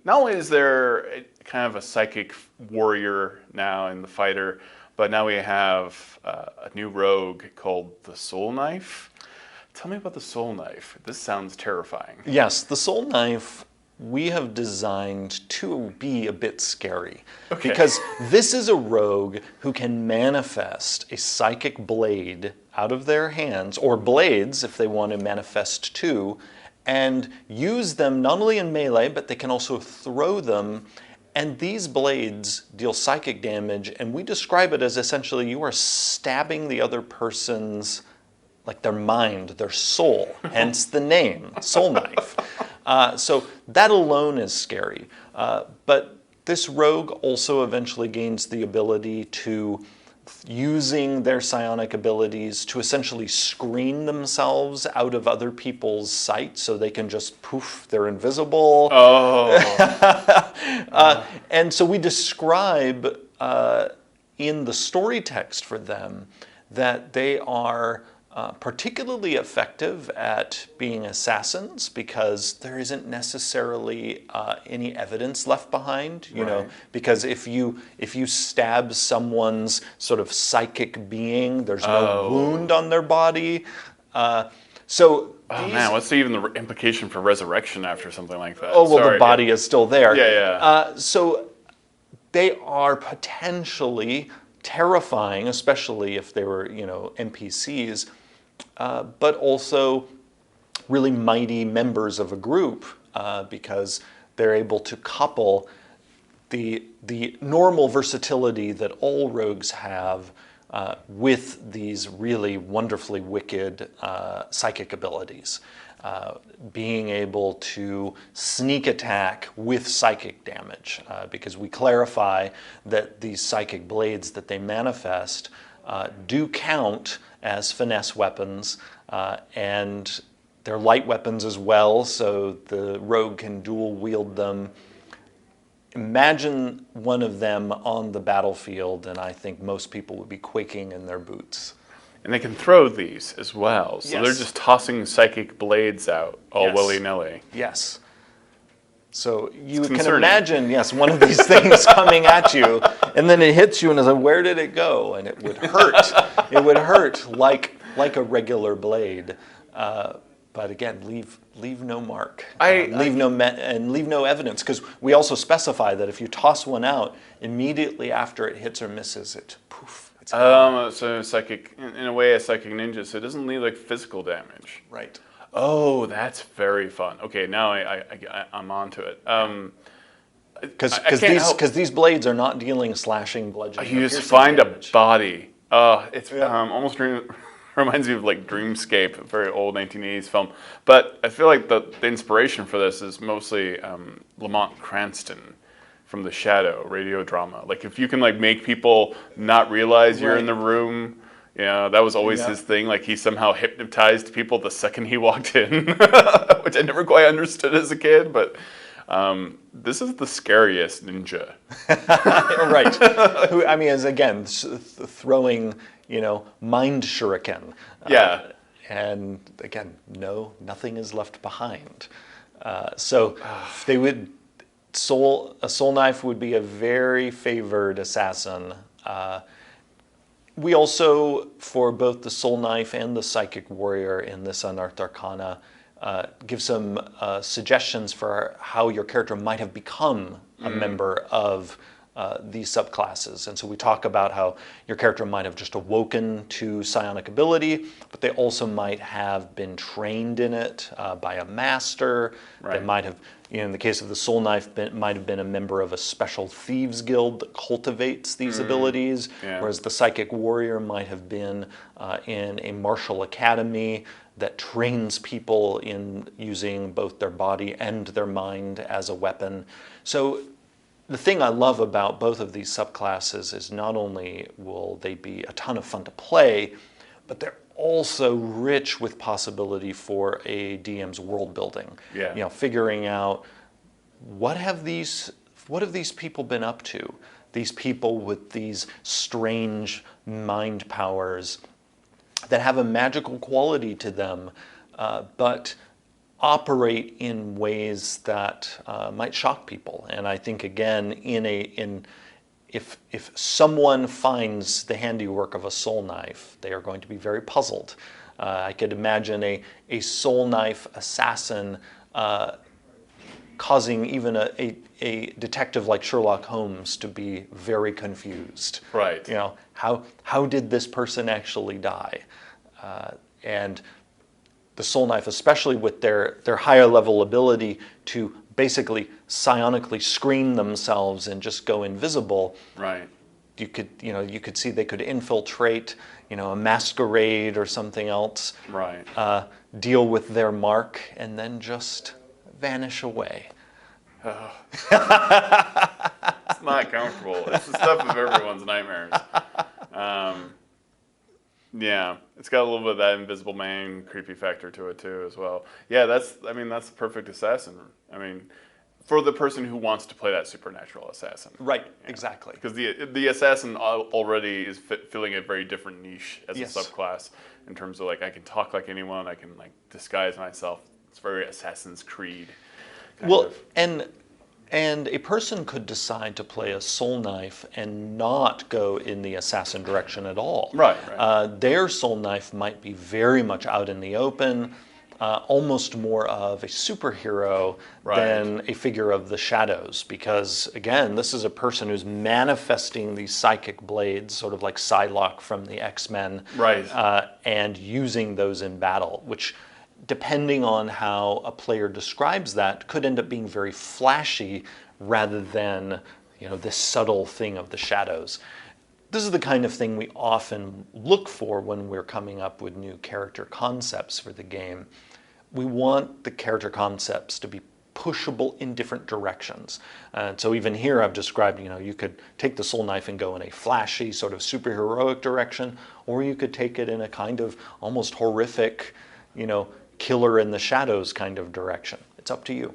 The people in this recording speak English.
not only is there kind of a psychic warrior now in the fighter, but now we have a new rogue called the Soulknife. Tell me about the Soulknife. This sounds terrifying. Yes, the Soulknife we have designed to be a bit scary. Okay. Because this is a rogue who can manifest a psychic blade out of their hands, or blades if they want to manifest two, and use them not only in melee, but they can also throw them. And these blades deal psychic damage, and we describe it as essentially you are stabbing the other person's, like their mind, their soul, hence the name, Soulknife. So that alone is scary. But this rogue also eventually gains the ability to, using their psionic abilities, to essentially screen themselves out of other people's sight so they can just poof, they're invisible. Oh. And so we describe in the story text for them that they are particularly effective at being assassins because there isn't necessarily any evidence left behind, you know, because if you stab someone's sort of psychic being, there's no wound on their body. Man, what's even the implication for resurrection after something like that? Oh, well, the body is still there. Yeah. So they are potentially terrifying, especially if they were, you know, NPCs, but also really mighty members of a group because they're able to couple the normal versatility that all rogues have with these really wonderfully wicked psychic abilities. Being able to sneak attack with psychic damage, because we clarify that these psychic blades that they manifest do count as finesse weapons, and they're light weapons as well, so the rogue can dual wield them. Imagine one of them on the battlefield, and I think most people would be quaking in their boots. And they can throw these as well. So Yes. they're just tossing psychic blades out all Yes. willy-nilly. Yes. So you It's can concerning. imagine, yes, one of these things coming at you, and then it hits you, and it's like, where did it go? And it would hurt. It would hurt like a regular blade. But again, leave no mark. Leave no evidence, because we also specify that if you toss one out, immediately after it hits or misses, it poof. It's gone. So psychic, in a way, a psychic ninja, so it doesn't leave like physical damage. Right. Oh, that's very fun. Okay, now I'm onto it. Because these blades are not dealing slashing, bludgeoning. You or just piercing find damage. a body. It's almost reminds me of like Dreamscape, a very old 1980s film. But I feel like the inspiration for this is mostly Lamont Cranston from The Shadow radio drama. Like if you can like make people not realize you're in the room. You know, that was always his thing. Like he somehow hypnotized people the second he walked in, which I never quite understood as a kid. But this is the scariest ninja. Right. Who, I mean, is again throwing, you know, mind shuriken. Yeah. And again, nothing is left behind. So they would a Soulknife would be a very favored assassin. We also, for both the Soulknife and the Psychic Warrior in this Unearthed Arcana, give some suggestions for how your character might have become a member of these subclasses. And so we talk about how your character might have just awoken to psionic ability, but they also might have been trained in it by a master. Right. They might have, in the case of the Soulknife, might have been a member of a special thieves guild that cultivates these abilities, whereas the Psychic Warrior might have been in a martial academy that trains people in using both their body and their mind as a weapon. So the thing I love about both of these subclasses is not only will they be a ton of fun to play, but they're also rich with possibility for a DM's world building. Yeah. You know, figuring out what have these people been up to? These people with these strange mind powers that have a magical quality to them, but operate in ways that might shock people. And I think again, if someone finds the handiwork of a Soulknife, they are going to be very puzzled. I could imagine a Soulknife assassin causing even a detective like Sherlock Holmes to be very confused. Right. You know, how did this person actually die? And the Soulknife, especially with their higher level ability to basically psionically screen themselves and just go invisible. Right. You could see they could infiltrate, a masquerade or something else. Right. Deal with their mark and then just vanish away. It's not comfortable. It's the stuff of everyone's nightmares. Yeah, it's got a little bit of that Invisible Man creepy factor to it too, as well. Yeah, that's the perfect assassin. I mean, for the person who wants to play that supernatural assassin. Right. Yeah. Exactly. Because the assassin already is filling a very different niche as Yes. a subclass in terms of like I can talk like anyone, I can like disguise myself. It's very Assassin's Creed. Kind of. And a person could decide to play a Soulknife and not go in the assassin direction at all. Right. Their Soulknife might be very much out in the open, almost more of a superhero than a figure of the shadows. Because, again, this is a person who's manifesting these psychic blades, sort of like Psylocke from the X-Men, and using those in battle, which, depending on how a player describes that, could end up being very flashy rather than, this subtle thing of the shadows. This is the kind of thing we often look for when we're coming up with new character concepts for the game. We want the character concepts to be pushable in different directions. And so even here I've described, you could take the Soulknife and go in a flashy sort of superheroic direction, or you could take it in a kind of almost horrific, killer in the shadows kind of direction. It's up to you.